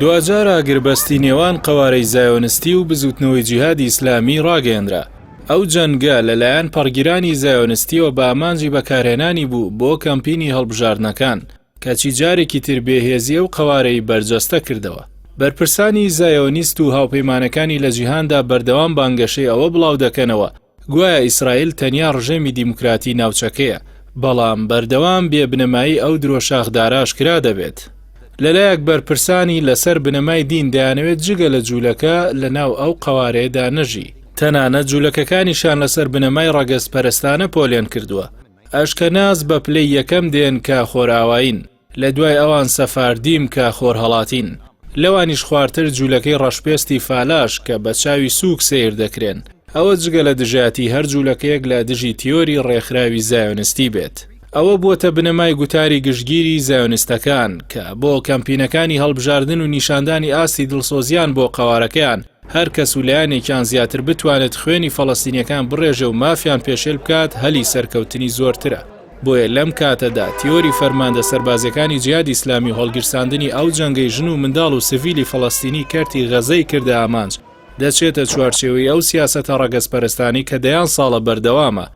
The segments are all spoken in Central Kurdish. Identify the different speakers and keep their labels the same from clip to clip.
Speaker 1: دوجار ئاگربەستی نێوان قەوارەی زایۆنستی و بزوتنەوەی جیهادی ئیسلامی ڕاگەیەندرا. ئەو جەنگە لەلایەن پەڕگیرانی زایۆنستیەوە بە ئامانجی بەکارهێنانی بوو بۆ کەمپینی هەڵبژاردنەکان کەچی جارێکی تر بێهێزیە و قەوارەی بەرجەستە کردەوە. بەرپرسانی زایۆنیست و هاوپەیمانەکانی لە جیهاندا بەردەوام بانگەشەی ئەوە بڵاو دەکەنەوە گوایە ئیسرائیل تەنیا ڕژێمی دیموکراتی ناوچەکەیە، بەڵام بەردەوام بێبنەمایی ئەو درۆشاخدارە ئاشکرا دەبێت. لەلایەک بەرپرسانی لەسەر بنەمای دین دەیانەوێت جگە لە جوولەکە لە ناو ئەو قەوارەیەدا نەژی. تەنانەت جوولەکەکانیشان لەسەر بنەمای ڕەگەزپەرستانە پۆلیان کردووە. ئەشکەناز بە پلەی یەکەم دێن کە خۆراوین، لە دوای ئەوان سەفاردیم کە خۆرهەڵاتین. لەوانیش خوارتر جوولەکەی ڕەشپێستی فالاش کە بە چاوی سووک سیر دەکرێن. ئەوە جگە لە دژاتی هەر جوولەکەیەک لە دژی تیۆری ڕێکخراوی زایۆنستی بێت. ئەوە بووەتە بنەمای گوتاری گشتگیری زایۆنستەکان کە بۆ کەمپینەکانی هەڵبژاردن و نیشاندانی ئاستی دڵسۆزیان بۆ قەوارەکەیان هەر کەس و لایەنێکیان زیاتر بتوانێت خوێنی فەڵەستینیەکان بڕێژە و مافیان پێشێل بکات هەلی سەرکەوتنی زۆرترە. بۆیە لەم کاتەدا تیۆری فەرماندە سەربازەکانی جیهادی ئیسلامی هەڵگیرساندنی ئەو جەنگەی ژن و منداڵ و سڤیلی فەڵەستینی کەرتی غەزەی کردە ئامانج دەچێتە چوارچێوەی ئەو سیاسەتە ڕەگەزپەرستانی کە دەیان ساڵە بەردەوامە.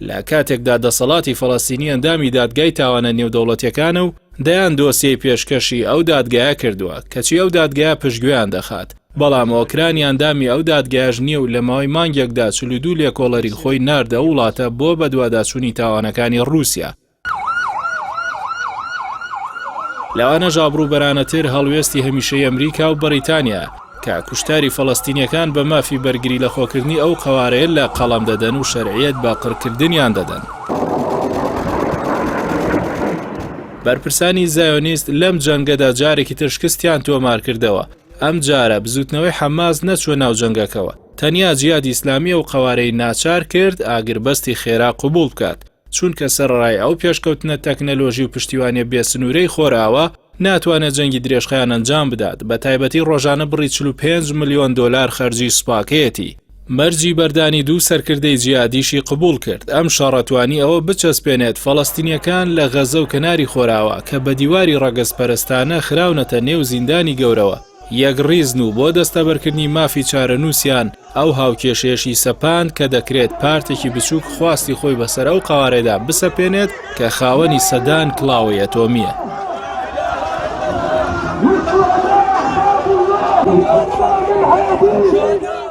Speaker 1: لە کاتێکدا دەسەڵاتی فەڵەستینی ئەندامی دادگای تاوانە نێودەوڵەتیەکانە و دەیان دۆسیەی پێشکەشی ئەو دادگایە کردووە کەچی ئەو دادگایە پشتگوێیان دەخات. بەڵام ئۆکرانی ئەندامی ئەو دادگایەش نییە و لە ماوەی مانگێکدا 42 لێکۆڵەری خۆی ناردە وڵاتە بۆ بەدواداچوونی تاوانەکانی ڕووسیا. لەوانەش ئابڕووبەرانەتر هەڵوێستی هەمیشەی ئەمریکا و بەریتانیا کە کوشتاری فەڵەستینیەکان بە مافی بەرگری لە خۆکردنی ئەو قەوارەیە لە قەڵەم دەدەن و شەرعیەت بە قڕکردنیان دەدەن. بەرپرسانی زایۆنیست لەم جەنگەدا جارێکی تر شکستیان تۆمار کردەوە. ئەم جارە بزوتنەوەی حەماس نەچوە ناو جەنگەکەوە. تەنیا جیهادی ئیسلامی و قەوارەی ناچار کرد ئاگربەستی خێرا قبول بکات، چونکە سەرڕای ئەو پێشکەوتنە تەکنەلۆژی و پشتیوانیە بێسنوورەی خۆراوە ناتوانێت جەنگی درێژخەیان ئەنجام بدات، بە تایبەتی ڕۆژانە بڕی 45 ملیۆن دۆلار خەرجی سوپاکەیەتی. مەرجی بەردانی دوو سەرکردەی جیهادیشی قبول کرد. ئەم شەڕەتوانی ئەوە بچەسپێنێت فەڵەستینیەکان لە غەزە و کەناری خۆراوە کە بە دیواری ڕەگەزپەرستانە خراونەتە نێو زیندانی گەورەوە یەکڕیزن و بۆ دەستەبەرکردنی مافی چارەنووسیان ئەو هاوکێشێشی سەپاند کە دەکرێت پارتێکی بچووک خواستی خۆی بەسەر ئەو قەوارەیەدا بسەپێنێت کە خاوەنی سەدان کڵاوی ئەتۆمیە.
Speaker 2: أطفال الحديث